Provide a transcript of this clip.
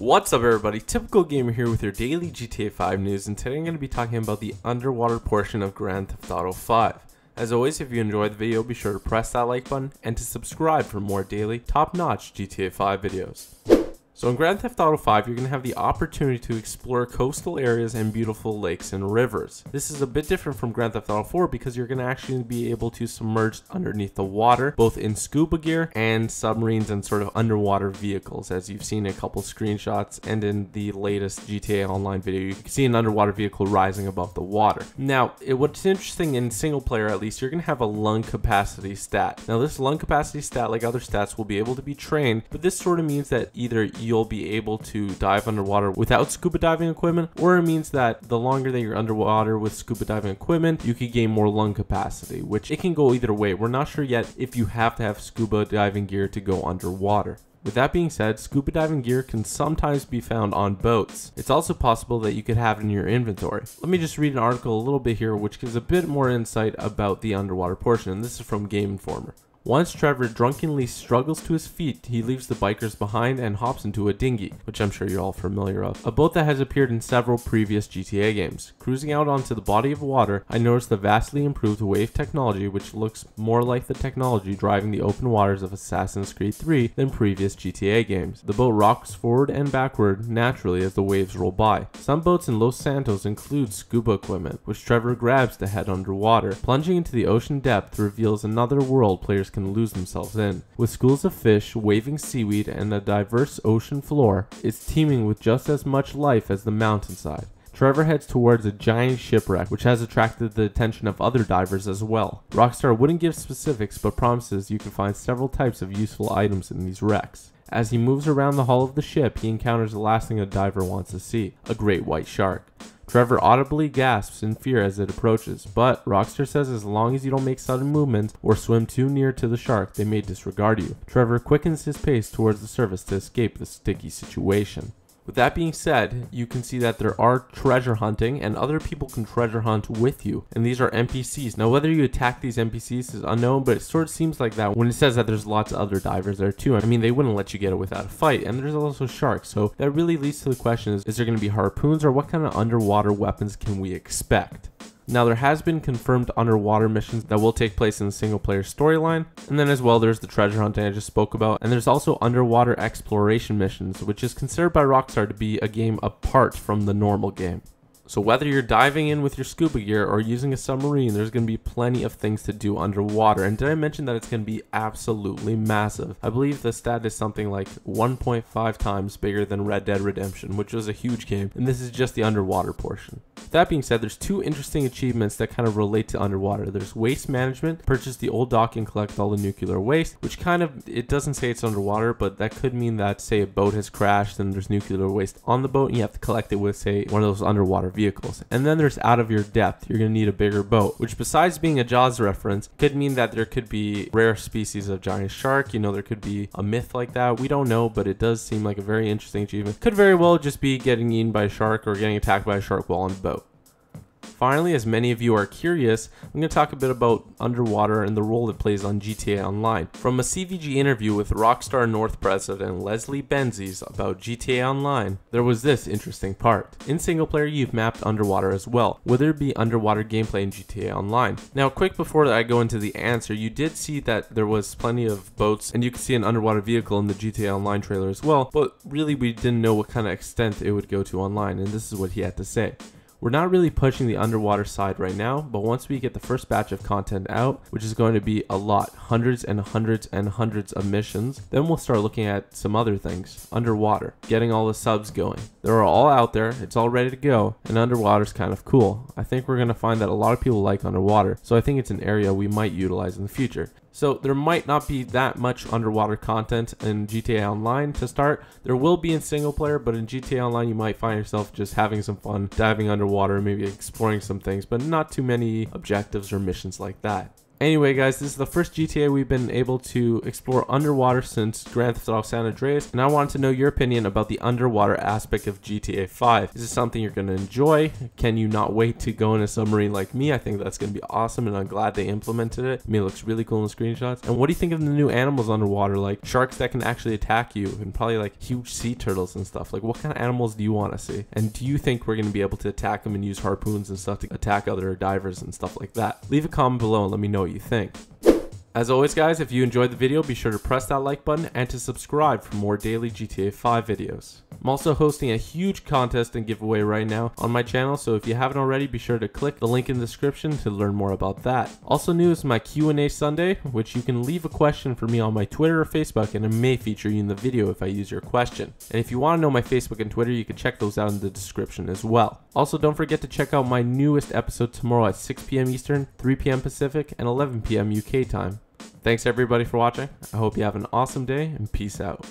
What's up everybody, Typical Gamer here with your daily GTA 5 news, and today I'm going to be talking about the underwater portion of Grand Theft Auto 5. As always, if you enjoyed the video, be sure to press that like button and to subscribe for more daily, top-notch GTA 5 videos. So in Grand Theft Auto 5, you're going to have the opportunity to explore coastal areas and beautiful lakes and rivers. This is a bit different from Grand Theft Auto 4 because you're going to actually be able to submerge underneath the water, both in scuba gear and submarines and sort of underwater vehicles, as you've seen in a couple screenshots, and in the latest GTA Online video, you can see an underwater vehicle rising above the water. Now, what's interesting in single player at least, you're going to have a lung capacity stat. Now this lung capacity stat, like other stats, will be able to be trained, but this sort of means that either you'll be able to dive underwater without scuba diving equipment, or it means that the longer that you're underwater with scuba diving equipment, you could gain more lung capacity, which it can go either way. We're not sure yet if you have to have scuba diving gear to go underwater. With that being said, scuba diving gear can sometimes be found on boats. It's also possible that you could have it in your inventory. Let me just read an article a little bit here which gives a bit more insight about the underwater portion, and this is from Game Informer. Once Trevor drunkenly struggles to his feet, he leaves the bikers behind and hops into a dinghy, which I'm sure you're all familiar of. A boat that has appeared in several previous GTA games. Cruising out onto the body of water, I noticed the vastly improved wave technology, which looks more like the technology driving the open waters of Assassin's Creed 3 than previous GTA games. The boat rocks forward and backward naturally as the waves roll by. Some boats in Los Santos include scuba equipment, which Trevor grabs to head underwater. Plunging into the ocean depth reveals another world players can lose themselves in. With schools of fish, waving seaweed, and a diverse ocean floor, it's teeming with just as much life as the mountainside. Trevor heads towards a giant shipwreck, which has attracted the attention of other divers as well. Rockstar wouldn't give specifics, but promises you can find several types of useful items in these wrecks. As he moves around the hull of the ship, he encounters the last thing a diver wants to see, a great white shark. Trevor audibly gasps in fear as it approaches, but Rockstar says as long as you don't make sudden movements or swim too near to the shark, they may disregard you. Trevor quickens his pace towards the surface to escape the sticky situation. With that being said, you can see that there are treasure hunting, and other people can treasure hunt with you, and these are NPCs. Now whether you attack these NPCs is unknown, but it sort of seems like that when it says that there's lots of other divers there too. I mean, they wouldn't let you get it without a fight, and there's also sharks, so that really leads to the question is there going to be harpoons, or what kind of underwater weapons can we expect? Now there has been confirmed underwater missions that will take place in the single player storyline, and then as well there's the treasure hunting I just spoke about, and there's also underwater exploration missions, which is considered by Rockstar to be a game apart from the normal game. So whether you're diving in with your scuba gear or using a submarine, there's going to be plenty of things to do underwater. And did I mention that it's going to be absolutely massive? I believe the stat is something like 1.5 times bigger than Red Dead Redemption, which was a huge game, and this is just the underwater portion. With that being said, there's two interesting achievements that kind of relate to underwater. There's waste management, purchase the old dock and collect all the nuclear waste, which kind of, it doesn't say it's underwater, but that could mean that, say, a boat has crashed and there's nuclear waste on the boat and you have to collect it with, say, one of those underwater vehicles. And then there's out of your depth. You're going to need a bigger boat, which besides being a Jaws reference, could mean that there could be rare species of giant shark. You know, there could be a myth like that. We don't know, but it does seem like a very interesting achievement. Could very well just be getting eaten by a shark or getting attacked by a shark while on the boat. Finally, as many of you are curious, I'm going to talk a bit about underwater and the role it plays on GTA Online. From a CVG interview with Rockstar North President Leslie Benzies about GTA Online, there was this interesting part. In single player, you've mapped underwater as well. Will there be underwater gameplay in GTA Online? Now, quick before I go into the answer, you did see that there was plenty of boats, and you could see an underwater vehicle in the GTA Online trailer as well, but really we didn't know what kind of extent it would go to online, and this is what he had to say. We're not really pushing the underwater side right now, but once we get the first batch of content out, which is going to be a lot, hundreds and hundreds and hundreds of missions, then we'll start looking at some other things underwater, getting all the subs going. They're all out there, it's all ready to go, and underwater's kind of cool. I think we're going to find that a lot of people like underwater, so I think it's an area we might utilize in the future. So there might not be that much underwater content in GTA Online to start. There will be in single player, but in GTA Online you might find yourself just having some fun diving underwater, maybe exploring some things, but not too many objectives or missions like that. Anyway guys, this is the first GTA we've been able to explore underwater since Grand Theft Auto San Andreas, and I wanted to know your opinion about the underwater aspect of GTA 5. Is this something you're going to enjoy? Can you not wait to go in a submarine like me? I think that's going to be awesome, and I'm glad they implemented it. I mean, it looks really cool in the screenshots. And what do you think of the new animals underwater, like sharks that can actually attack you, and probably like huge sea turtles and stuff? Like, what kind of animals do you want to see? And do you think we're going to be able to attack them and use harpoons and stuff to attack other divers and stuff like that? Leave a comment below and let me know what you think. As always guys, if you enjoyed the video, be sure to press that like button and to subscribe for more daily GTA 5 videos. I'm also hosting a huge contest and giveaway right now on my channel, so if you haven't already, be sure to click the link in the description to learn more about that. Also new is my Q&A Sunday, which you can leave a question for me on my Twitter or Facebook, and it may feature you in the video if I use your question. And if you want to know my Facebook and Twitter, you can check those out in the description as well. Also, don't forget to check out my newest episode tomorrow at 6 p.m. Eastern, 3 p.m. Pacific, and 11 p.m. UK time. Thanks everybody for watching. I hope you have an awesome day, and peace out.